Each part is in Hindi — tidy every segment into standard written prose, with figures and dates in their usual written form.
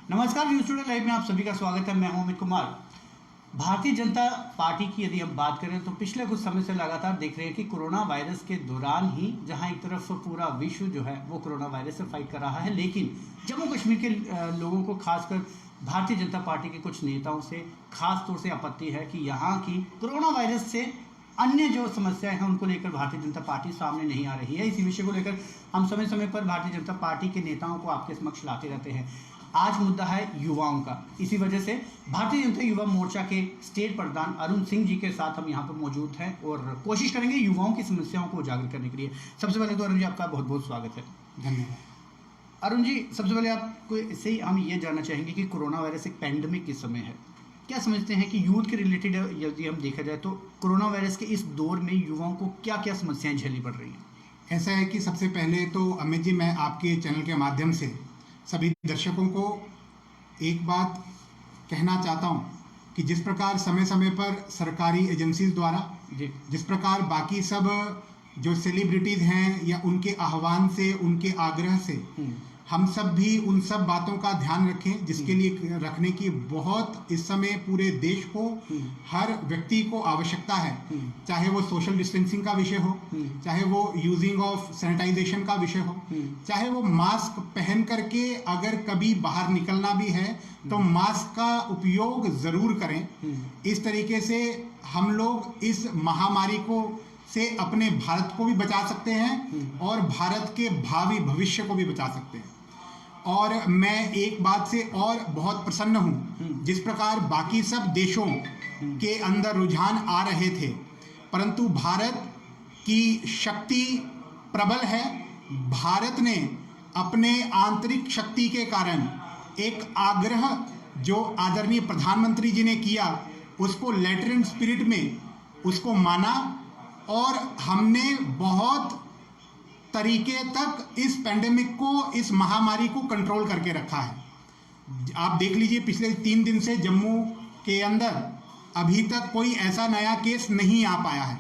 नमस्कार, न्यूज़ टुडे लाइव में आप सभी का स्वागत है। मैं हूं अमित कुमार। भारतीय जनता पार्टी की यदि हम बात करें तो पिछले कुछ समय से लगातार देख रहे हैं कि कोरोना वायरस के दौरान ही जहां एक तरफ पूरा विश्व जो है वो कोरोना वायरस से फाइट कर रहा है, लेकिन जम्मू कश्मीर के लोगों को खासकर भारतीय जनता पार्टी के कुछ नेताओं से खास तौर से आपत्ति है कि यहाँ की कोरोना वायरस से अन्य जो समस्याएं हैं उनको लेकर भारतीय जनता पार्टी सामने नहीं आ रही है। इसी विषय को लेकर हम समय समय पर भारतीय जनता पार्टी के नेताओं को आपके समक्ष लाते रहते हैं। आज मुद्दा है युवाओं का। इसी वजह से भारतीय जनता युवा मोर्चा के स्टेट प्रधान अरुण सिंह जी के साथ हम यहाँ पर मौजूद हैं और कोशिश करेंगे युवाओं की समस्याओं को उजागर करने के लिए। सबसे पहले तो अरुण जी आपका बहुत बहुत स्वागत है। धन्यवाद। अरुण जी, सबसे पहले आपको इससे ही हम ये जानना चाहेंगे कि कोरोना वायरस एक पैंडेमिक के समय है, क्या समझते हैं कि यूथ के रिलेटेड यदि हम देखा जाए तो कोरोना वायरस के इस दौर में युवाओं को क्या क्या समस्याएं झेलनी पड़ रही हैं? ऐसा है कि सबसे पहले तो अमित जी, मैं आपके चैनल के माध्यम से सभी दर्शकों को एक बात कहना चाहता हूं कि जिस प्रकार समय समय पर सरकारी एजेंसीज द्वारा जिस प्रकार बाकी सब जो सेलिब्रिटीज़ हैं या उनके आह्वान से, उनके आग्रह से हम सब भी उन सब बातों का ध्यान रखें जिसके लिए रखने की बहुत इस समय पूरे देश को, हर व्यक्ति को आवश्यकता है। चाहे वो सोशल डिस्टेंसिंग का विषय हो, चाहे वो यूजिंग ऑफ सैनिटाइजेशन का विषय हो, चाहे वो मास्क पहन करके अगर कभी बाहर निकलना भी है तो मास्क का उपयोग ज़रूर करें। इस तरीके से हम लोग इस महामारी को से अपने भारत को भी बचा सकते हैं और भारत के भावी भविष्य को भी बचा सकते हैं। और मैं एक बात से और बहुत प्रसन्न हूँ, जिस प्रकार बाकी सब देशों के अंदर रुझान आ रहे थे, परंतु भारत की शक्ति प्रबल है। भारत ने अपने आंतरिक शक्ति के कारण एक आग्रह जो आदरणीय प्रधानमंत्री जी ने किया, उसको लेटर स्पिरिट में उसको माना और हमने बहुत तरीके तक इस पेंडेमिक को, इस महामारी को कंट्रोल करके रखा है। आप देख लीजिए, पिछले 3 दिन से जम्मू के अंदर अभी तक कोई ऐसा नया केस नहीं आ पाया है।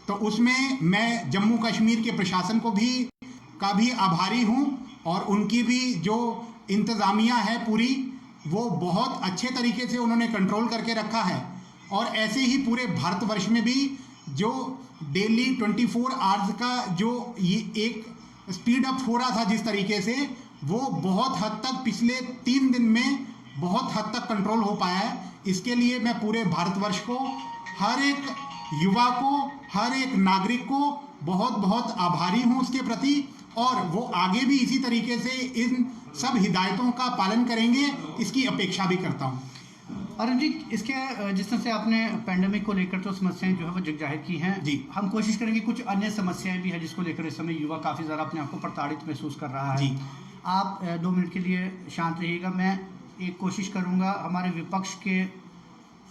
तो उसमें मैं जम्मू कश्मीर के प्रशासन को भी आभारी हूं और उनकी भी जो इंतज़ामिया है पूरी, वो बहुत अच्छे तरीके से उन्होंने कंट्रोल करके रखा है। और ऐसे ही पूरे भारतवर्ष में भी जो डेली 24 आवर्स का जो ये एक स्पीड अप हो रहा था जिस तरीके से, वो बहुत हद तक पिछले 3 दिन में बहुत हद तक कंट्रोल हो पाया है। इसके लिए मैं पूरे भारतवर्ष को, हर एक युवा को, हर एक नागरिक को बहुत बहुत आभारी हूँ उसके प्रति, और वो आगे भी इसी तरीके से इन सब हिदायतों का पालन करेंगे, इसकी अपेक्षा भी करता हूँ। अरुण जी, इसके जिस तरह से आपने पेंडेमिक को लेकर तो समस्याएं जो है वो जग जाहिर की हैं जी, हम कोशिश करेंगे कुछ अन्य समस्याएं भी हैं जिसको लेकर इस समय युवा काफ़ी ज़्यादा अपने आप को प्रताड़ित महसूस कर रहा है जी। आप 2 मिनट के लिए शांत रहिएगा। मैं एक कोशिश करूंगा, हमारे विपक्ष के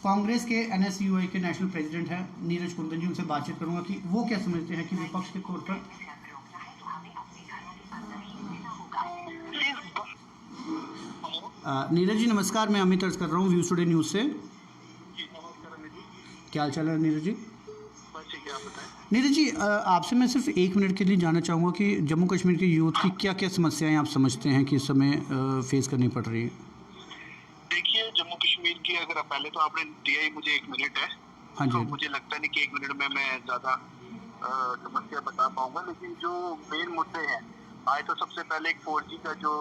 कांग्रेस के NSUI के नेशनल प्रेसिडेंट हैं नीरज कुंदन जी, उनसे बातचीत करूंगा कि वो क्या समझते हैं कि विपक्ष के तौर पर। नीरज जी नमस्कार, मैं अमित अर्ज कर रहा हूँ व्यूज टुडे न्यूज़ से। क्या हाल चाल है नीरज जी? नीरज जी, आपसे मैं सिर्फ 1 मिनट के लिए जानना चाहूँगा कि जम्मू कश्मीर के यूथ की क्या क्या समस्याएं आप समझते हैं कि इस समय फेस करनी पड़ रही है? देखिए, जम्मू कश्मीर की अगर पहले तो आपने दिया ही मुझे 1 मिनट है। हाँ जी। तो मुझे लगता नहीं कि 1 मिनट में मैं ज़्यादा समस्या बता पाऊंगा, लेकिन जो मेन मुद्दे हैं, आए तो सबसे पहले एक 4G का जो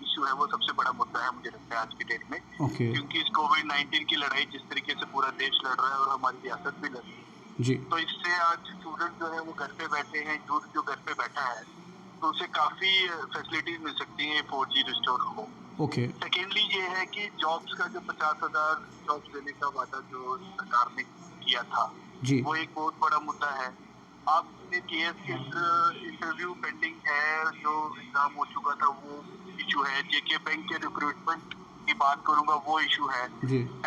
इशू है वो सबसे बड़ा मुद्दा है मुझे लगता है आज की डेट में। क्योंकि इस कोविड-19 की लड़ाई जिस तरीके से पूरा देश लड़ रहा है और हमारी रियासत भी लड़ रही है जी, तो इससे आज स्टूडेंट जो है वो घर पे बैठे हैं, यूथ जो घर पे बैठा है तो उसे काफी फैसिलिटीज मिल सकती है 4G रिस्टोर हो। सेकेंडली ये है कि जॉब्स का जो 50,000 जॉब्स देने का वादा जो सरकार ने किया था जी, वो एक बहुत बड़ा मुद्दा है। आपने केएस इंटरव्यू पेंडिंग है, जो एग्जाम हो चुका था वो इशू है। जेके बैंक के रिक्रूटमेंट की बात करूंगा, वो इशू है।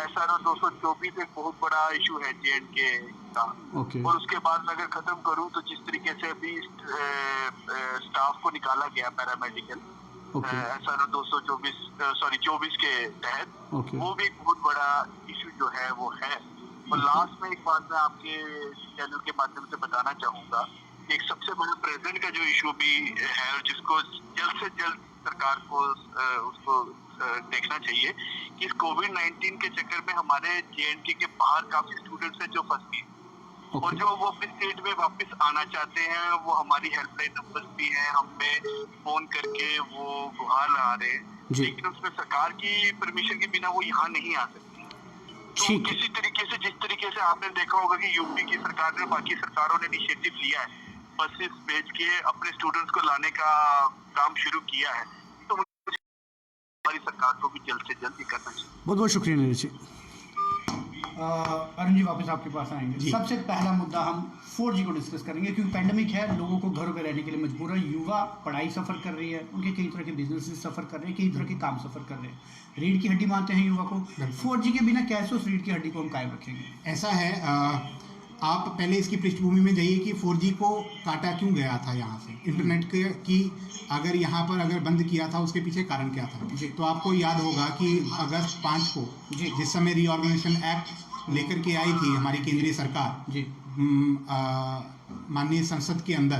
SRO 224 एक बहुत बड़ा इशू है JNK का। और उसके बाद अगर खत्म करूं तो जिस तरीके से अभी स्टाफ को निकाला गया पैरामेडिकल SRO 24 के तहत, वो भी एक बहुत बड़ा इशू जो है वो है। और लास्ट में एक बात मैं आपके चैनल के माध्यम से बताना चाहूंगा, एक सबसे बड़ा प्रेजेंट का जो इशू भी है और जिसको जल्द से जल्द सरकार को उसको देखना चाहिए कि इस कोविड-19 के चक्कर में हमारे JNK के बाहर काफी स्टूडेंट्स हैं जो फंस गए और जो वो अपने स्टेट में वापस आना चाहते हैं, वो हमारी हेल्पलाइन नंबर्स भी हैं, हमें फोन करके वो गुहार लगा रहे हैं, लेकिन उसमें सरकार की परमिशन के बिना वो यहाँ नहीं आ सकते। तो किसी तरीके से, जिस तरीके से आपने देखा होगा कि यूपी की सरकार ने, बाकी सरकारों ने इनिशिएटिव लिया है, बसेस भेज के अपने स्टूडेंट्स को लाने का काम शुरू किया है, तो हमारी सरकार को भी जल्द से जल्द ये करना चाहिए। बहुत बहुत शुक्रिया नीरज जी। अरुण जी वापस आपके पास आएंगे। सबसे पहला मुद्दा हम 4G को डिस्कस करेंगे, क्योंकि पैंडेमिक है, लोगों को घरों पे रहने के लिए मजबूर है, युवा पढ़ाई सफ़र कर रही है, उनके कई तरह के बिजनेस सफ़र कर रहे हैं, कई तरह के काम सफ़र कर रहे हैं, रीढ़ की हड्डी मानते हैं युवा को। 4G के बिना कैसे उस रीढ़ की हड्डी को हम कायम रखेंगे? ऐसा है, आप पहले इसकी पृष्ठभूमि में जाइए कि 4G को काटा क्यों गया था यहाँ से, इंटरनेट की अगर यहाँ पर अगर बंद किया था उसके पीछे कारण क्या था। तो आपको याद होगा कि अगस्त 5 को जिस समय रीऑर्गेनाइजेशन एक्ट लेकर के आई थी हमारी केंद्रीय सरकार माननीय संसद के अंदर,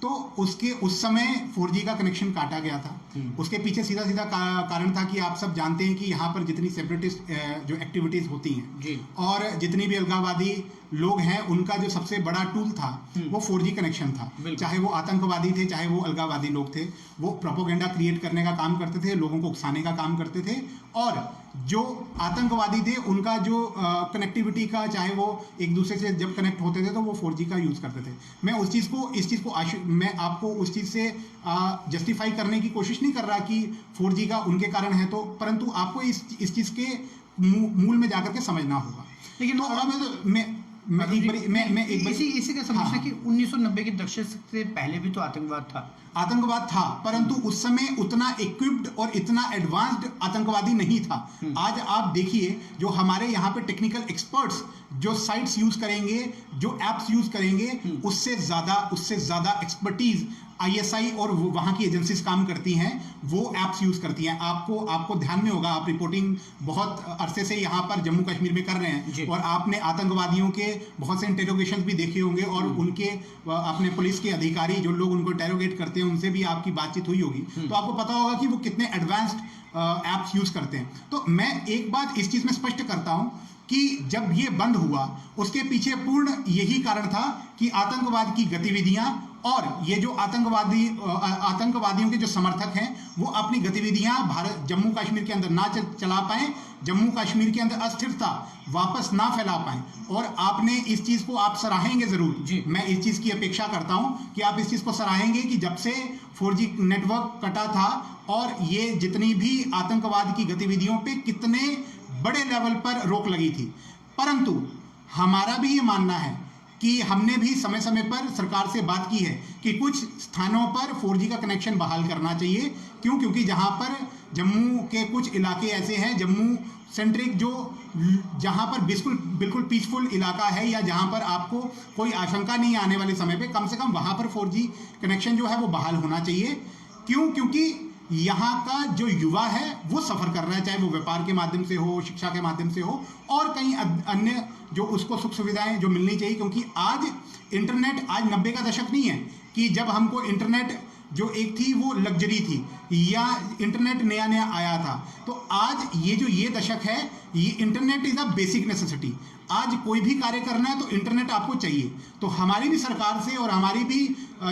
तो उसके उस समय 4G का कनेक्शन काटा गया था। उसके पीछे सीधा सीधा कारण था कि आप सब जानते हैं कि यहाँ पर जितनी सेपरेटिस्ट जो एक्टिविटीज होती हैं और जितनी भी अलगाववादी लोग हैं, उनका जो सबसे बड़ा टूल था वो 4G कनेक्शन था। चाहे वो आतंकवादी थे, चाहे वो अलगाववादी लोग थे, वो प्रोपोगेंडा क्रिएट करने का काम करते थे, लोगों को उकसाने का काम करते थे। और जो आतंकवादी थे उनका जो कनेक्टिविटी का, चाहे वो एक दूसरे से जब कनेक्ट होते थे तो वो 4G का यूज़ करते थे। मैं इस चीज़ को मैं आपको उस चीज़ से जस्टिफाई करने की कोशिश नहीं कर रहा कि 4G का उनके कारण है, तो परंतु आपको इस चीज़ के मूल में जाकर के समझना होगा। लेकिन तो अब मैं इसी का समझना कि 1990 के दशक से पहले भी तो आतंकवाद था, परंतु उस समय उतना इक्विप्ड और इतना एडवांस्ड आतंकवादी नहीं था। आज आप देखिए, जो हमारे यहाँ पे टेक्निकल एक्सपर्ट्स जो साइट्स यूज करेंगे, जो एप्स यूज करेंगे, उससे ज्यादा एक्सपर्टीज ISI और वहाँ की एजेंसीज काम करती हैं, वो एप्स यूज करती हैं। आपको ध्यान में होगा, आप रिपोर्टिंग बहुत अरसे से यहाँ पर जम्मू कश्मीर में कर रहे हैं और आपने आतंकवादियों के बहुत से इंटेरोगेशन भी देखे होंगे और उनके अपने पुलिस के अधिकारी जो लोग उनको इंटेरोगेट करते हैं उनसे भी आपकी बातचीत हुई होगी, तो आपको पता होगा कि वो कितने एडवांस्ड एप्स यूज करते हैं। तो मैं एक बात इस चीज में स्पष्ट करता हूं कि जब ये बंद हुआ उसके पीछे पूर्ण यही कारण था कि आतंकवाद की गतिविधियां और ये जो आतंकवादियों के जो समर्थक हैं वो अपनी गतिविधियां जम्मू कश्मीर के अंदर ना चला पाएं, जम्मू कश्मीर के अंदर अस्थिरता वापस ना फैला पाएं। और आपने इस चीज को आप सराहेंगे जरूर, मैं इस चीज की अपेक्षा करता हूं कि आप इस चीज को सराहेंगे कि जब से 4G नेटवर्क कटा था और ये जितनी भी आतंकवाद की गतिविधियों पे कितने बड़े लेवल पर रोक लगी थी। परंतु हमारा भी ये मानना है कि हमने भी समय समय पर सरकार से बात की है कि कुछ स्थानों पर 4G का कनेक्शन बहाल करना चाहिए। क्योंकि जहां पर जम्मू के कुछ इलाके ऐसे हैं, जम्मू सेंट्रिक, जहां पर बिल्कुल पीसफुल इलाका है या जहां पर आपको कोई आशंका नहीं आने वाले समय पे, कम से कम वहां पर 4G कनेक्शन जो है वो बहाल होना चाहिए। क्योंकि यहाँ का जो युवा है वो सफर कर रहा है, चाहे वो व्यापार के माध्यम से हो, शिक्षा के माध्यम से हो और कई अन्य जो उसको सुख सुविधाएं जो मिलनी चाहिए। क्योंकि आज इंटरनेट, आज 90 का दशक नहीं है कि जब हमको इंटरनेट जो एक थी वो लग्जरी थी या इंटरनेट नया आया था। तो आज ये दशक है, ये internet is a basic necessity. आज कोई भी कार्य करना है तो इंटरनेट आपको चाहिए। तो हमारी भी सरकार से और हमारी भी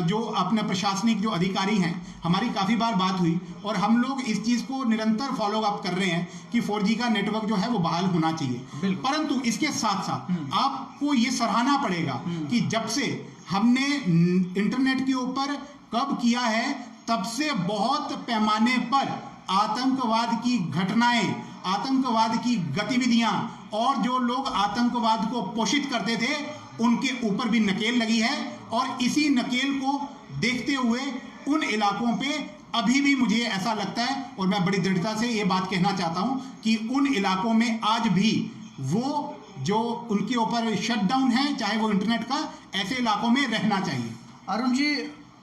जो अपने प्रशासनिक जो अधिकारी हैं, हमारी काफ़ी बार बात हुई और हम लोग इस चीज़ को निरंतर फॉलो अप कर रहे हैं कि 4G का नेटवर्क जो है वो बहाल होना चाहिए। परंतु इसके साथ साथ आपको ये सराहना पड़ेगा कि जब से हमने इंटरनेट के ऊपर कब किया है, तब से बहुत पैमाने पर आतंकवाद की घटनाएं, आतंकवाद की गतिविधियां और जो लोग आतंकवाद को पोषित करते थे उनके ऊपर भी नकेल लगी है। और इसी नकेल को देखते हुए उन इलाकों पे अभी भी मुझे ऐसा लगता है और मैं बड़ी दृढ़ता से ये बात कहना चाहता हूं कि उन इलाकों में आज भी वो जो उनके ऊपर शटडाउन है, चाहे वो इंटरनेट का, ऐसे इलाकों में रहना चाहिए। अरुण जी,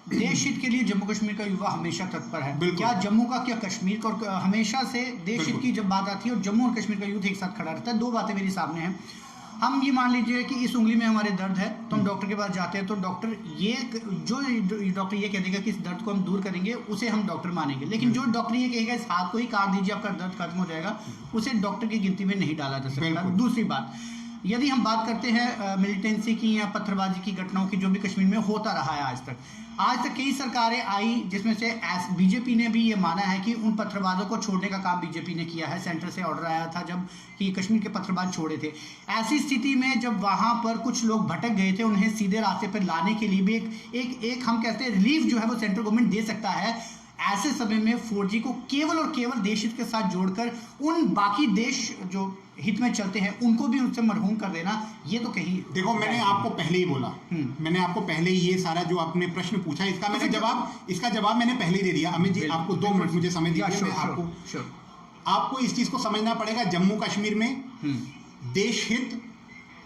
देश हित के लिए जम्मू कश्मीर का युवा हमेशा तत्पर है। क्या जम्मू का, क्या कश्मीर का, और हमेशा से देश हित की जब बात आती है और जम्मू और कश्मीर का युद्ध एक साथ खड़ा रहता है। दो बातें मेरे सामने हैं। हम ये मान लीजिए कि इस उंगली में हमारे दर्द है, तो हम डॉक्टर के पास जाते हैं, तो डॉक्टर डॉक्टर ये कह देगा कि इस दर्द को हम दूर करेंगे, उसे हम डॉक्टर मानेंगे। लेकिन जो डॉक्टर ये कहेगा इस हाथ को ही काट दीजिए आपका दर्द खत्म हो जाएगा, उसे डॉक्टर की गिनती में नहीं डाला जा सकता। दूसरी बात, यदि हम बात करते हैं मिलिटेंसी की या पत्थरबाजी की घटनाओं की, जो भी कश्मीर में होता रहा है आज तक कई सरकारें आई जिसमें से बीजेपी ने भी ये माना है कि उन पत्थरबाजों को छोड़ने का काम बीजेपी ने किया है। सेंटर से ऑर्डर आया था जब कि कश्मीर के पत्थरबाज छोड़े थे। ऐसी स्थिति में जब वहां पर कुछ लोग भटक गए थे, उन्हें सीधे रास्ते पर लाने के लिए भी एक हम कहते हैं रिलीफ जो है वो सेंट्रल गवर्नमेंट दे सकता है। ऐसे समय में 4G को केवल और केवल देश हित के साथ जोड़कर उन बाकी देश जो हित में चलते हैं उनको भी उससे मरहूम कर देना, ये तो कहीं देखो, मैंने आपको पहले ही बोला, मैंने आपको पहले ही ये सारा जो आपने प्रश्न पूछा इसका जवाब मैंने पहले ही दे दिया। अमित जी, आपको 2 मिनट मुझे समय दीजिए। आपको इस चीज को समझना पड़ेगा, जम्मू कश्मीर में देश हित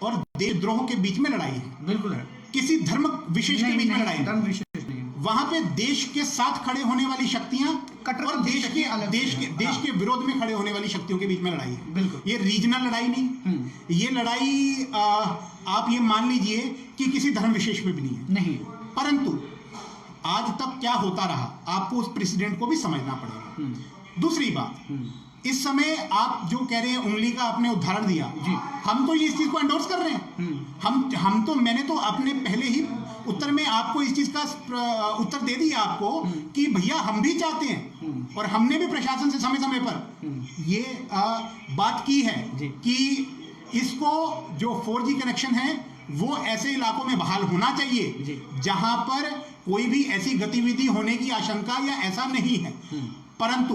और देशद्रोह के बीच में लड़ाई है। बिल्कुल है, किसी धर्म विशेष के बीच में लड़ाई है। वहां पे देश के साथ खड़े होने वाली शक्तियां और देश के विरोध में खड़े होने वाली शक्तियों के बीच में लड़ाई है। बिल्कुल, ये रीजनल लड़ाई नहीं, ये लड़ाई आप ये मान लीजिए कि किसी धर्म विशेष में भी नहीं है। परंतु आज तक क्या होता रहा, आपको उस प्रेसिडेंट को भी समझना पड़ेगा। दूसरी बात, इस समय आप जो कह रहे हैं, उंगली का आपने उदाहरण दिया जी, हम तो इस चीज को एंडोर्स कर रहे हैं। मैंने तो अपने पहले ही उत्तर में आपको इस चीज का उत्तर दे दिया आपको कि भैया हम भी चाहते हैं और हमने भी प्रशासन से समय समय पर ये बात की है कि इसको जो 4G कनेक्शन है वो ऐसे इलाकों में बहाल होना चाहिए जहां पर कोई भी ऐसी गतिविधि होने की आशंका या ऐसा नहीं है। परंतु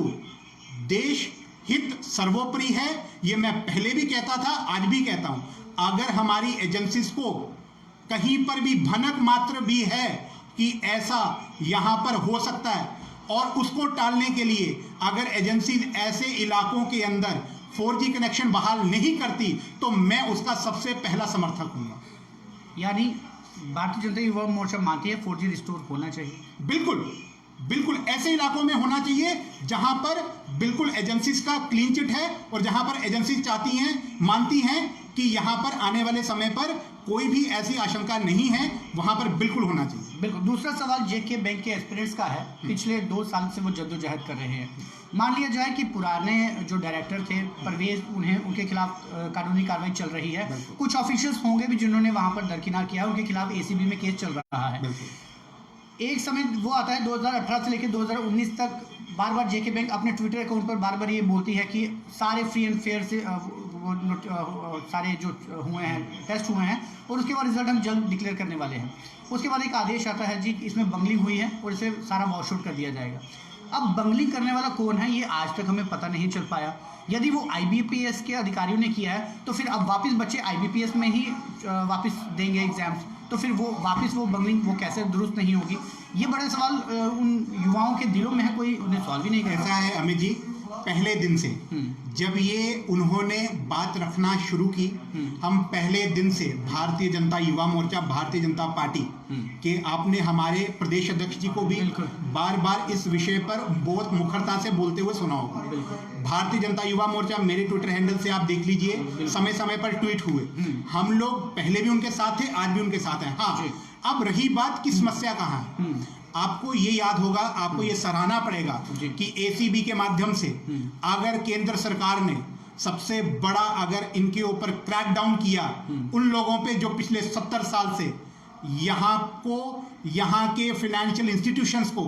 देश हित सर्वोपरि है, ये मैं पहले भी कहता था, आज भी कहता हूं। अगर हमारी एजेंसीज को कहीं पर भी भनक मात्र भी है कि ऐसा यहां पर हो सकता है और उसको टालने के लिए अगर एजेंसी ऐसे इलाकों के अंदर 4G कनेक्शन बहाल नहीं करती तो मैं उसका सबसे पहला समर्थक हूंगा। यानी भारतीय जनता युवा मोर्चा मानती है 4G रिस्टोर होना चाहिए। बिल्कुल बिल्कुल, ऐसे इलाकों में होना चाहिए जहां पर बिल्कुल एजेंसीज का क्लीन चिट है और जहां पर एजेंसीज चाहती हैं, मानती हैं कि यहां पर आने वाले समय पर कोई भी ऐसी आशंका नहीं है, वहां पर बिल्कुल होना चाहिए। बिल्कुल। दूसरा सवाल जेके बैंक के एस्पिरेंट्स का है। पिछले 2 साल से वो जद्दोजहद कर रहे हैं। मान लिया जाए कि पुराने जो डायरेक्टर थे परवेज, उनके खिलाफ कानूनी कार्रवाई चल रही है। कुछ ऑफिशियल्स होंगे भी जिन्होंने वहां पर दरकिनार किया, उनके खिलाफ ACB में केस चल रहा है। एक समय वो आता है 2018 से लेकर 2019 तक, बार बार जेके बैंक अपने ट्विटर अकाउंट पर बार बार ये बोलती है कि सारे फ्री एंड फेयर से सारे जो हुए हैं टेस्ट हुए हैं और उसके बाद रिजल्ट हम जल्द डिक्लेयर करने वाले हैं। उसके बाद एक आदेश आता है जी इसमें बंगलिंग हुई है और इसे सारा वॉश आउट कर दिया जाएगा। अब बंगलिंग करने वाला कौन है ये आज तक हमें पता नहीं चल पाया। यदि वो IBPS के अधिकारियों ने किया है तो फिर अब वापस बच्चे IBPS में ही वापस देंगे एग्जाम्स, तो फिर वो वापस वो बंगलिंग वो कैसे दुरुस्त नहीं होगी। ये बड़े सवाल उन युवाओं के दिलों में है, कोई उन्हें सवाल भी नहीं कर। ऐसा है अमित जी, पहले दिन से जब ये उन्होंने बात रखना शुरू की, हम पहले दिन से भारतीय जनता युवा मोर्चा, भारतीय जनता पार्टी के आपने हमारे प्रदेश अध्यक्ष जी को भी बार बार इस विषय पर बहुत मुखरता से बोलते हुए सुना होगा। भारतीय जनता युवा मोर्चा मेरे ट्विटर हैंडल से आप देख लीजिए, समय समय पर ट्वीट हुए। हम लोग पहले भी उनके साथ थे, आज भी उनके साथ हैं। हाँ, अब रही बात की समस्या कहाँ है, आपको ये याद होगा, आपको ये सराहना पड़ेगा कि ACB के माध्यम से अगर केंद्र सरकार ने सबसे बड़ा अगर इनके ऊपर क्रैकडाउन किया, उन लोगों पे जो पिछले 70 साल से यहाँ के फाइनेंशियल इंस्टीट्यूशंस को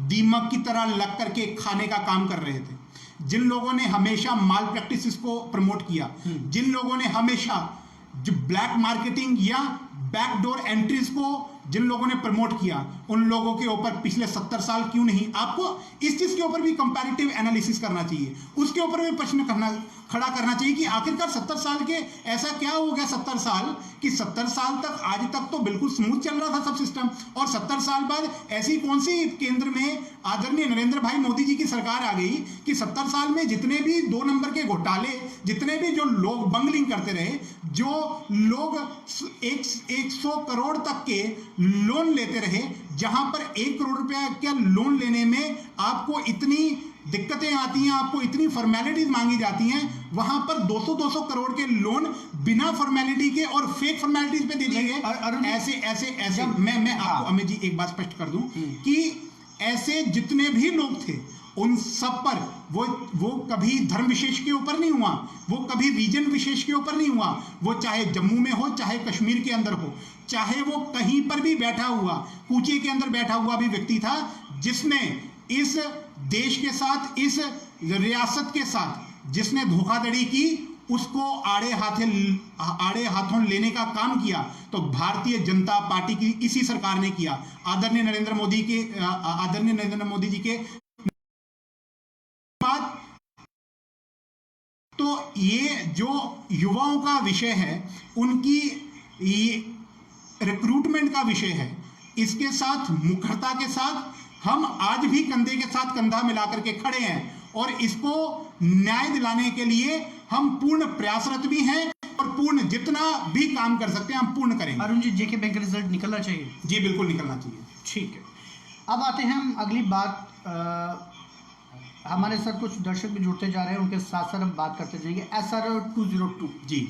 दीमक की तरह लग करके खाने का काम कर रहे थे, जिन लोगों ने हमेशा माल प्रैक्टिसेस को प्रमोट किया, जिन लोगों ने हमेशा जो ब्लैक मार्केटिंग या बैकडोर एंट्रीज को जिन लोगों ने प्रमोट किया, उन लोगों के ऊपर पिछले 70 साल क्यों नहीं, आपको इस चीज के ऊपर भी कंपैरेटिव एनालिसिस करना चाहिए, उसके ऊपर भी प्रश्न खड़ा करना चाहिए कि आखिरकार 70 साल के ऐसा क्या हो गया 70 साल कि 70 साल तक आज तक तो बिल्कुल स्मूथ चल रहा था सब सिस्टम, और 70 साल बाद ऐसी कौन सी केंद्र में आदरणीय नरेंद्र भाई मोदी जी की सरकार आ गई कि 70 साल में जितने भी 2 नंबर के घोटाले, जितने भी जो लोग बंगलिंग करते रहे, जो लोग 100 करोड़ तक के लोन लेते रहे, जहां पर 1 करोड़ रुपया क्या लोन लेने में आपको इतनी दिक्कतें आती हैं, आपको इतनी फॉर्मेलिटीज मांगी जाती हैं, वहां पर 200-200 करोड़ के लोन बिना फॉर्मेलिटी के और फेक फॉर्मेलिटीज पे दे दिए गए। ऐसे ऐसे ऐसे मैं आपको अमित जी एक बात स्पष्ट कर दूं कि ऐसे जितने भी लोग थे उन सब पर वो कभी धर्म विशेष के ऊपर नहीं हुआ, वो कभी रीजन विशेष के ऊपर नहीं हुआ, वो चाहे जम्मू में हो, चाहे कश्मीर के अंदर हो, चाहे वो कहीं पर भी बैठा हुआ, कूचे के अंदर बैठा हुआ भी व्यक्ति था जिसने इस देश के साथ, इस रियासत के साथ जिसने धोखाधड़ी की, उसको आड़े हाथों लेने का काम किया तो भारतीय जनता पार्टी की इसी सरकार ने किया। आदरणीय नरेंद्र मोदी जी के बाद तो ये जो युवाओं का विषय है, उनकी ये रिक्रूटमेंट का विषय है, इसके साथ मुखरता के साथ हम आज भी कंधे के साथ कंधा मिलाकर के खड़े हैं और इसको न्याय दिलाने के लिए हम पूर्ण प्रयासरत भी हैं और पूर्ण जितना भी काम कर सकते हैं हम पूर्ण करेंगे। अरुण जी, जेके बैंक का रिजल्ट निकलना चाहिए? जी बिल्कुल निकलना चाहिए। ठीक है, अब आते हैं हम अगली बात। हमारे साथ कुछ दर्शक भी जुड़ते जा रहे हैं, उनके साथ साथ हम बात करते जाएंगे। SRO 202 जी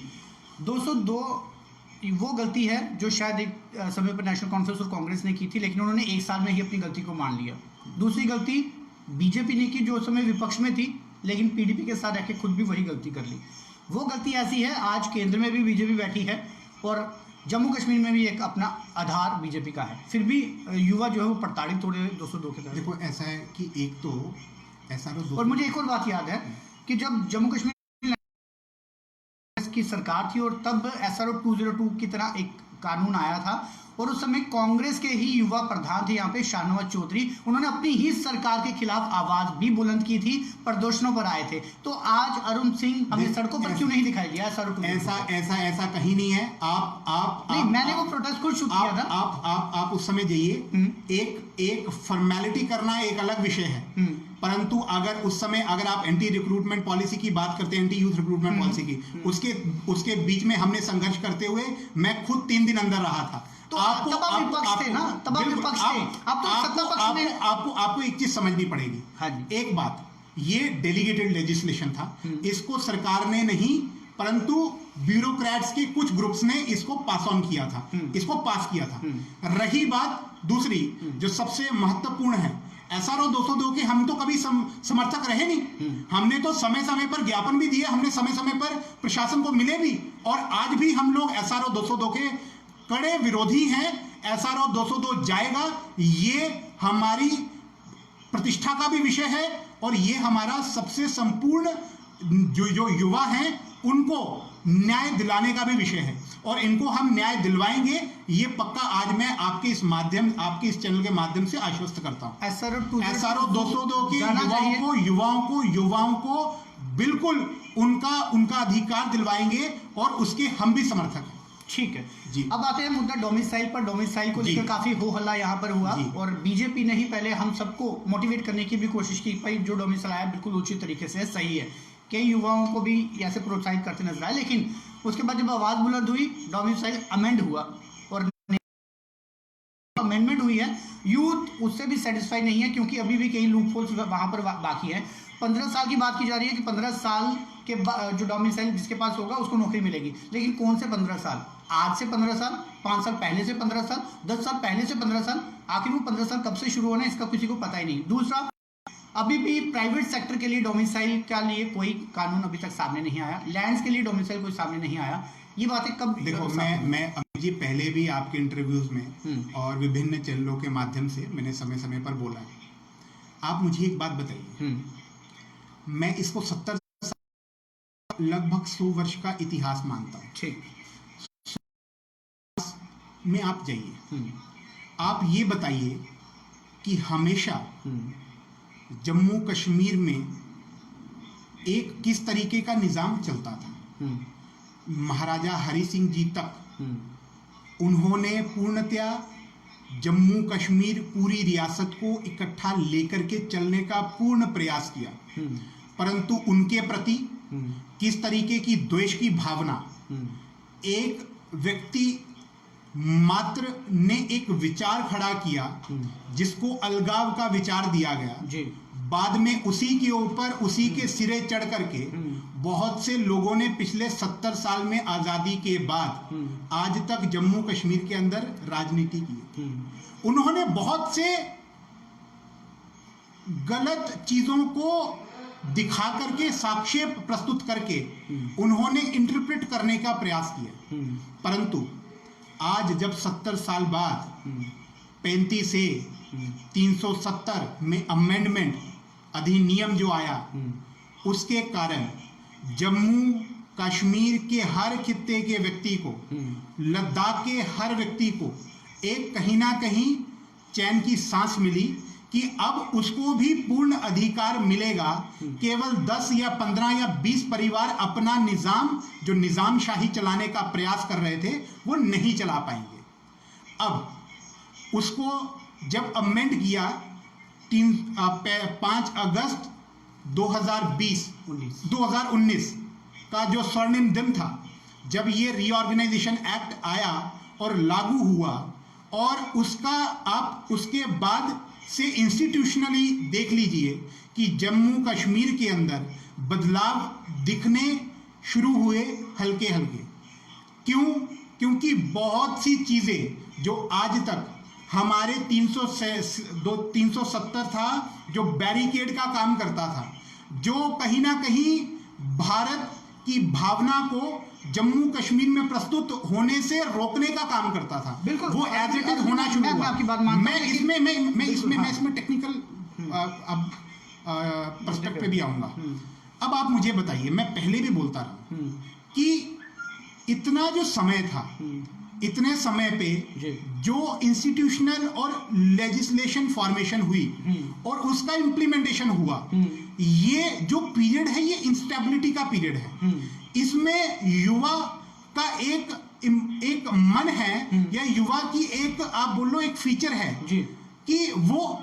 202 वो गलती है जो शायद एक समय पर नेशनल कॉन्फ्रेंस और कांग्रेस ने की थी, लेकिन उन्होंने एक साल में ही अपनी गलती को मान लिया। दूसरी गलती बीजेपी ने की जो उस समय विपक्ष में थी, लेकिन पीडीपी के साथ रहकर खुद भी वही गलती कर ली। वो गलती ऐसी है, आज केंद्र में भी बीजेपी बैठी है और जम्मू कश्मीर में भी एक अपना आधार बीजेपी का है, फिर भी युवा जो है वो प्रताड़ित हो रहे हैं 202 के तहत। देखो ऐसा है कि एक तो SRO और मुझे एक और बात याद है कि जब जम्मू कश्मीर की सरकार थी और तब SRO 202 की तरह एक कानून आया था और उस समय कांग्रेस के ही युवा प्रधान थे यहाँ पे शाहनवाज चौधरी, उन्होंने अपनी ही सरकार के खिलाफ आवाज भी बुलंद की थी, प्रदर्शनों पर आए थे। तो आज अरुण सिंह हमें सड़कों पर क्यों नहीं दिखाई दिया SRO 202? ऐसा कहीं नहीं है। आप नहीं, मैंने वो प्रोटेस्ट खुद शुरू किया था। आप उस समय जाइए, एक फॉर्मेलिटी करना एक अलग विषय है, परंतु अगर उस समय अगर आप एंटी रिक्रूटमेंट पॉलिसी की बात करते हैं, एंटी यूथ रिक्रूटमेंट पॉलिसी की, उसके बीच में हमने संघर्ष करते हुए मैं खुद 3 दिन अंदर रहा था। तो तब आप विपक्ष थे ना, तब आप विपक्ष थे, अब तो सत्ता पक्ष में। आपको एक चीज समझनी पड़ेगी। हाँ जी। एक बात, ये डेलीगेटेड लेजिस्लेशन था, इसको सरकार ने नहीं परंतु ब्यूरोक्रेट्स के कुछ ग्रुप्स ने इसको पास ऑन किया था, इसको पास किया था। रही बात दूसरी जो सबसे महत्वपूर्ण है, SRO 202 के हम तो कभी समर्थक रहे नहीं, हमने तो समय समय पर ज्ञापन भी दिए, हमने समय समय पर प्रशासन को मिले भी, और आज भी हम लोग SRO 202 के कड़े विरोधी हैं। SRO 202 जाएगा, ये हमारी प्रतिष्ठा का भी विषय है और ये हमारा सबसे संपूर्ण जो युवा हैं उनको न्याय दिलाने का भी विषय है और इनको हम न्याय दिलवाएंगे, ये पक्का आज मैं आपके इस चैनल के माध्यम से आश्वस्त करता हूं। SRO 202 के युवाओं को बिल्कुल उनका अधिकार दिलवाएंगे और उसके हम भी समर्थक हैं। ठीक है जी। अब आते हैं मुद्दा डोमिसाइल पर। डोमिसाइल को लेकर काफी हो हल्ला यहाँ पर हुआ और बीजेपी ने ही पहले हम सबको मोटिवेट करने की भी कोशिश की, भाई जो डोमिसाइल आया बिल्कुल उचित तरीके से सही है, कई युवाओं को भी ऐसे प्रोत्साहित करते नजर आए। लेकिन उसके बाद जब आवाज बुलंद हुई, डोमिसाइल अमेंड हुआ और अमेंडमेंट हुई है, यूथ उससे भी सेटिस्फाई नहीं है क्योंकि अभी भी कई लूपहोल्स वहां पर बाकी है। 15 साल की बात की जा रही है कि 15 साल के जो डोमिसाइल जिसके पास होगा उसको नौकरी मिलेगी, लेकिन कौन से 15 साल? आज से 15 साल, 5 साल पहले से 15 साल, 10 साल पहले से 15 साल, आखिर वो 15 साल कब से शुरू होना है इसका किसी को पता ही नहीं। दूसरा, अभी भी प्राइवेट सेक्टर के लिए डोमिसाइल के लिए कोई कानून अभी तक सामने नहीं आया, लैंड्स के लिए डोमिसाइल कोई सामने नहीं आया। ये बातें कब? देखो मैं अमित जी पहले भी आपके इंटरव्यूज में और विभिन्न चैनलों के माध्यम से मैंने समय समय पर बोला है। आप मुझे एक बात बताइए, मैं इसको 70 लगभग 100 वर्ष का इतिहास मानता हूँ। ठीक में आप जाइए, आप ये बताइए कि हमेशा जम्मू कश्मीर में एक किस तरीके का निजाम चलता था। महाराजा हरि सिंह जी तक उन्होंने पूर्णतया जम्मू कश्मीर पूरी रियासत को इकट्ठा लेकर के चलने का पूर्ण प्रयास किया, परंतु उनके प्रति किस तरीके की द्वेष की भावना एक व्यक्ति मात्र ने एक विचार खड़ा किया जिसको अलगाव का विचार दिया गया। बाद में उसी के ऊपर उसी के सिरे चढ़ करके बहुत से लोगों ने पिछले 70 साल में आजादी के बाद आज तक जम्मू कश्मीर के अंदर राजनीति की। उन्होंने बहुत से गलत चीजों को दिखा करके, साक्ष्य प्रस्तुत करके उन्होंने इंटरप्रेट करने का प्रयास किया। परंतु आज जब 70 साल बाद 35 से 370 में अमेंडमेंट अधिनियम जो आया, उसके कारण जम्मू कश्मीर के हर खित्ते के व्यक्ति को, लद्दाख के हर व्यक्ति को एक कहीं ना कहीं चैन की सांस मिली कि अब उसको भी पूर्ण अधिकार मिलेगा। केवल 10 या 15 या 20 परिवार अपना निजाम, जो निजाम शाही चलाने का प्रयास कर रहे थे, वो नहीं चला पाएंगे। अब उसको जब अमेंड किया 5 अगस्त 2019 का जो स्वर्णिम दिन था, जब ये रीऑर्गेनाइजेशन एक्ट आया और लागू हुआ, और उसके बाद से इंस्टीट्यूशनली देख लीजिए कि जम्मू कश्मीर के अंदर बदलाव दिखने शुरू हुए हल्के हल्के। क्यों? क्योंकि बहुत सी चीजें जो आज तक हमारे 370 था, जो बैरिकेड का काम करता था, जो कहीं ना कहीं भारत की भावना को जम्मू कश्मीर में प्रस्तुत होने से रोकने का काम करता था, बिल्कुल वो एज इट इज होना शुरू हुआ। आपकी बात मानता हूं। मैं इसमें टेक्निकल पर्सपेक्टिव पे भी आऊंगा। अब आप मुझे बताइए, मैं पहले भी बोलता रहा कि इतना जो समय था, इतने समय पे जो इंस्टीट्यूशनल और लेजिस्लेशन फॉर्मेशन हुई और उसका इम्प्लीमेंटेशन हुआ, ये जो पीरियड है, ये इंस्टेबिलिटी का पीरियड है। इसमें युवा का एक मन है, या युवा की एक, आप बोलो, एक फीचर है कि वो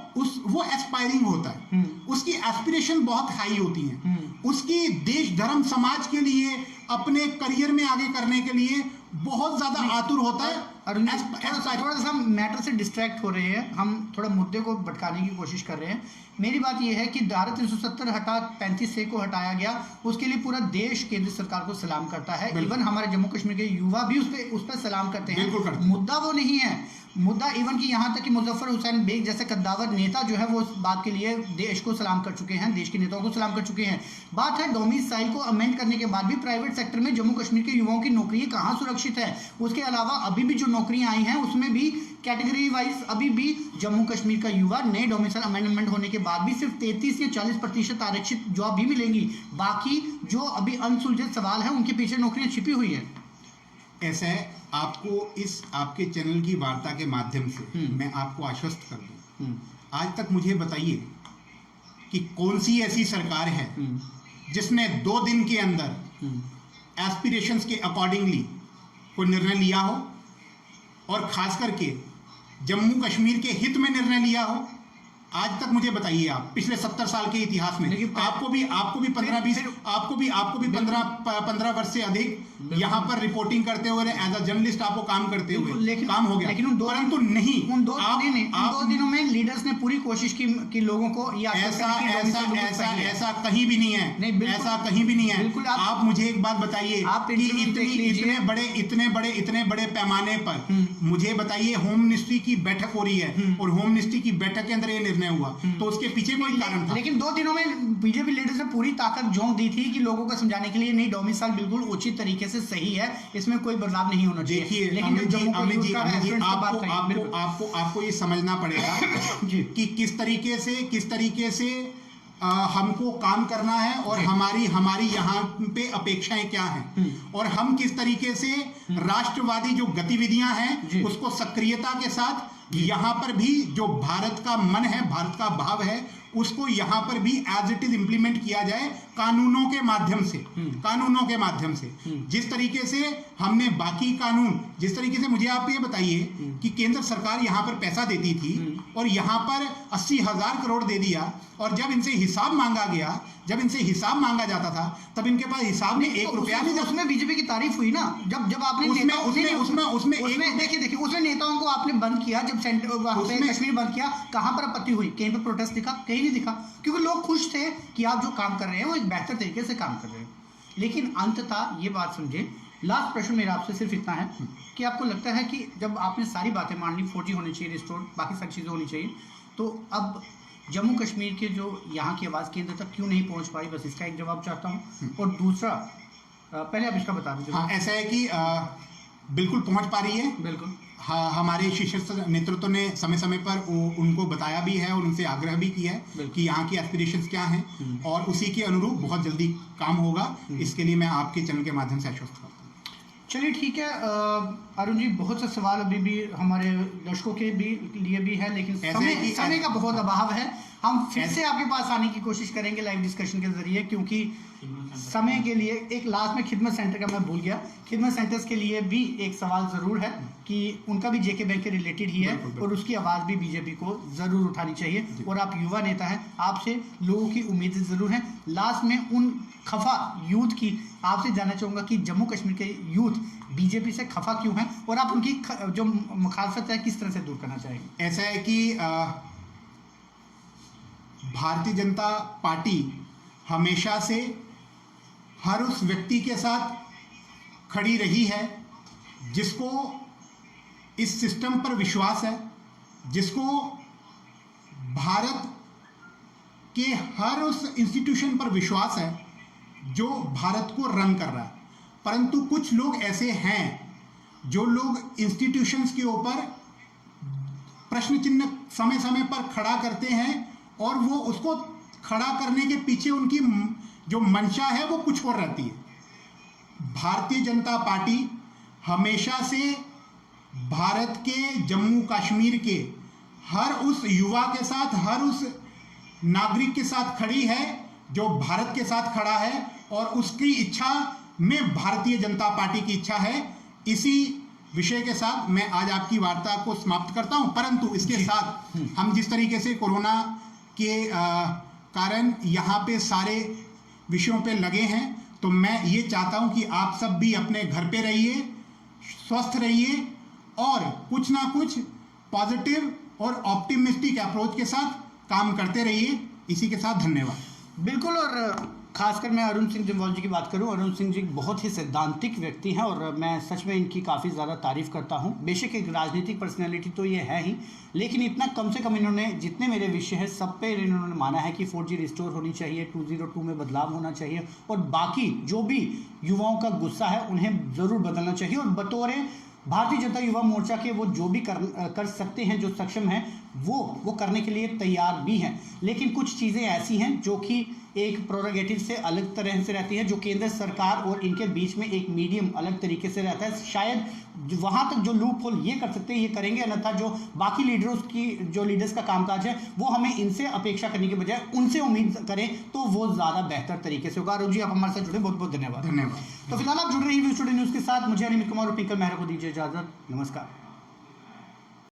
एस्पायरिंग होता है, उसकी एस्पिरेशन बहुत हाई होती है, उसकी देश धर्म समाज के लिए, अपने करियर में आगे करने के लिए बहुत ज्यादा आतुर होता है। थोड़ा सा हम मैटर से डिस्ट्रैक्ट हो रहे हैं, हम थोड़ा मुद्दे को भटकाने की कोशिश कर रहे हैं। मेरी बात यह है कि धारा 370 हटा 35 से को हटाया गया, उसके लिए पूरा देश केंद्र सरकार को सलाम करता है। इवन हमारे जम्मू कश्मीर के युवा भी उस पर सलाम करते हैं। मुद्दा वो नहीं है, मुद्दा इवन कि यहाँ तक कि मुजफ्फर हुसैन बेग जैसे कद्दावर नेता जो है वो इस बात के लिए देश को सलाम कर चुके हैं, देश के नेताओं को सलाम कर चुके हैं। बात है डोमिसाइल को अमेंड करने के बाद भी प्राइवेट सेक्टर में जम्मू कश्मीर के युवाओं की नौकरियां कहाँ सुरक्षित है। उसके अलावा अभी भी जो नौकरियां आई हैं उसमें भी कैटेगरी वाइज अभी भी जम्मू कश्मीर का युवा नए डोमिसाइल अमेंडमेंट होने के बाद भी सिर्फ 33 या 40% आरक्षित जॉब भी मिलेंगी। बाकी जो अभी अनसुलझे सवाल है उनके पीछे नौकरियां छिपी हुई है। ऐसा है, आपको इस आपके चैनल की वार्ता के माध्यम से मैं आपको आश्वस्त कर दूं, आज तक मुझे बताइए कि कौन सी ऐसी सरकार है जिसने 2 दिन के अंदर एस्पिरेशंस के अकॉर्डिंगली कोई निर्णय लिया हो, और खास करके जम्मू कश्मीर के हित में निर्णय लिया हो। आज तक मुझे बताइए, आप पिछले 70 साल के इतिहास में आपको भी 15 वर्ष से अधिक यहाँ पर रिपोर्टिंग करते हुए, एज अ जर्नलिस्ट आपको काम करते हुए काम हो गया, लेकिन परंतु नहीं, उन दो दिनों में लीडर्स ने पूरी कोशिश की कि लोगों को ऐसा कहीं भी नहीं है, ऐसा कहीं भी नहीं है। आप मुझे एक बात बताइए कि इतने बड़े पैमाने पर मुझे बताइए, होम मिनिस्ट्री की बैठक हो रही है और होम मिनिस्ट्री की बैठक के अंदर ये निर्णय हुआ, तो उसके पीछे कोई कारण था। लेकिन 2 दिनों में बीजेपी लीडर्स ने पूरी ताकत झोंक दी थी कि लोगों को समझाने के लिए नहीं, डोमिसाइल बिल्कुल उचित तरीके से सही है, इसमें कोई बदलाव नहीं होना चाहिए। देखिए आपको ये समझना पड़ेगा कि किस तरीके से हमको काम करना है, और हमारी यहाँ पे अपेक्षाएं क्या हैं, और हम किस तरीके से राष्ट्रवादी जो गतिविधियां हैं उसको सक्रियता के साथ यहाँ पर भी जो भारत का मन है, भारत का भाव है, उसको यहाँ पर भी एज इट इज इंप्लीमेंट किया जाए कानूनों के माध्यम से। जिस तरीके से हमने बाकी कानून, जिस तरीके से, मुझे आप ये बताइए कि केंद्र सरकार यहाँ पर पैसा देती थी और यहाँ पर 80,000 करोड़ दे दिया, और जब इनसे हिसाब मांगा गया, जब इनसे हिसाब मांगा जाता था, तब इनके पास हिसाब में 1 रुपया नहीं था। उसमें बीजेपी की तारीफ हुई ना, जब आपने देखिए उसमें नेताओं को आपने बंद किया, जब सेंटर वहां पे कश्मीर बंद किया, कहां पर आपत्ति हुई? कहीं पर प्रोटेस्ट दिखा? कहीं नहीं दिखा, क्योंकि लोग खुश थे कि आप जो काम कर रहे हैं वो एक बेहतर तरीके से काम कर रहे हैं। लेकिन अंततः ये बात समझे, लास्ट प्रश्न मेरा आपसे सिर्फ इतना है कि आपको लगता है कि जब आपने सारी बातें मान ली, 4G होनी चाहिए रिस्टोर, बाकी सारी चीज़ें होनी चाहिए, तो अब जम्मू कश्मीर के जो यहाँ की आवाज़ केंद्र तक क्यों नहीं पहुँच पाई? बस इसका एक जवाब चाहता हूँ। और दूसरा, पहले आप इसका बता दीजिए। हाँ, ऐसा है कि बिल्कुल पहुँच पा रही है। बिल्कुल। हाँ, हमारे शीर्ष नेतृत्व ने समय समय पर उनको बताया भी है और उनसे आग्रह भी किया है कि यहाँ की एस्पिरेशंस क्या हैं, और उसी के अनुरूप बहुत जल्दी काम होगा। इसके लिए मैं आपके चैनल के माध्यम से आश्वस्त करता हूँ। चलिए ठीक है अरुण जी, बहुत से सवाल अभी भी हमारे दर्शकों के लिए भी है, लेकिन समय का बहुत अभाव है। हम फिर से आपके पास आने की कोशिश करेंगे लाइव डिस्कशन के जरिए, क्योंकि समय के लिए एक लास्ट में खिदमत सेंटर का मैं भूल गया। खिदमत सेंटर्स के लिए भी एक सवाल ज़रूर है कि उनका भी जेके बैंक के रिलेटेड ही है, और उसकी आवाज़ भी बीजेपी को ज़रूर उठानी चाहिए। और आप युवा नेता हैं, आपसे लोगों की उम्मीदें ज़रूर हैं। लास्ट में उन खफा यूथ की आपसे जानना चाहूँगा कि जम्मू कश्मीर के यूथ बीजेपी से खफा क्यों हैं, और आप उनकी जो मुखालफत है किस तरह से दूर करना चाहेंगे? ऐसा है कि भारतीय जनता पार्टी हमेशा से हर उस व्यक्ति के साथ खड़ी रही है जिसको इस सिस्टम पर विश्वास है, जिसको भारत के हर उस इंस्टीट्यूशन पर विश्वास है जो भारत को रन कर रहा है। परंतु कुछ लोग ऐसे हैं जो लोग इंस्टीट्यूशंस के ऊपर प्रश्न चिन्ह समय समय पर खड़ा करते हैं, और वो उसको खड़ा करने के पीछे उनकी जो मंशा है वो कुछ और रहती है। भारतीय जनता पार्टी हमेशा से भारत के जम्मू कश्मीर के हर उस युवा के साथ, हर उस नागरिक के साथ खड़ी है जो भारत के साथ खड़ा है, और उसकी इच्छा में भारतीय जनता पार्टी की इच्छा है। इसी विषय के साथ मैं आज आपकी वार्ता को समाप्त करता हूं। परंतु इसके साथ हम जिस तरीके से कोरोना के कारण यहाँ पे सारे विषयों पे लगे हैं, तो मैं ये चाहता हूँ कि आप सब भी अपने घर पे रहिए, स्वस्थ रहिए, और कुछ ना कुछ पॉजिटिव और ऑप्टिमिस्टिक अप्रोच के साथ काम करते रहिए। इसी के साथ धन्यवाद। बिल्कुल। और खासकर मैं अरुण सिंह जम्वाल जी की बात करूं, अरुण सिंह जी बहुत ही सैद्धांतिक व्यक्ति हैं, और मैं सच में इनकी काफ़ी ज़्यादा तारीफ़ करता हूं। बेशक एक राजनीतिक पर्सनैलिटी तो ये है ही, लेकिन इतना कम से कम इन्होंने, जितने मेरे विषय हैं सब पे इन्होंने माना है कि 4G रिस्टोर होनी चाहिए, 202 में बदलाव होना चाहिए, और बाकी जो भी युवाओं का गुस्सा है उन्हें ज़रूर बदलना चाहिए। और बतौर भारतीय जनता युवा मोर्चा के वो जो भी कर सकते हैं, जो सक्षम हैं, वो करने के लिए तैयार भी हैं। लेकिन कुछ चीज़ें ऐसी हैं जो कि एक प्रोरोगेटिव से अलग तरह से रहती है, जो केंद्र सरकार और इनके बीच में एक मीडियम अलग तरीके से रहता है। शायद वहाँ तक जो लूप होल ये कर सकते हैं ये करेंगे, अन्यथा जो बाकी लीडर्स का कामकाज है वो हमें इनसे अपेक्षा करने के बजाय उनसे उम्मीद करें, तो वो ज़्यादा बेहतर तरीके से होगा। अरुण जी, आप हमारे साथ जुड़े, बहुत बहुत धन्यवाद। धन्यवाद। तो फिलहाल आप जुड़ रही व्यू स्टूडियो न्यूज़ के साथ। मुझे अनिमित कुमार और पिंकल मेहरा को दीजिए इजाज़त। नमस्कार।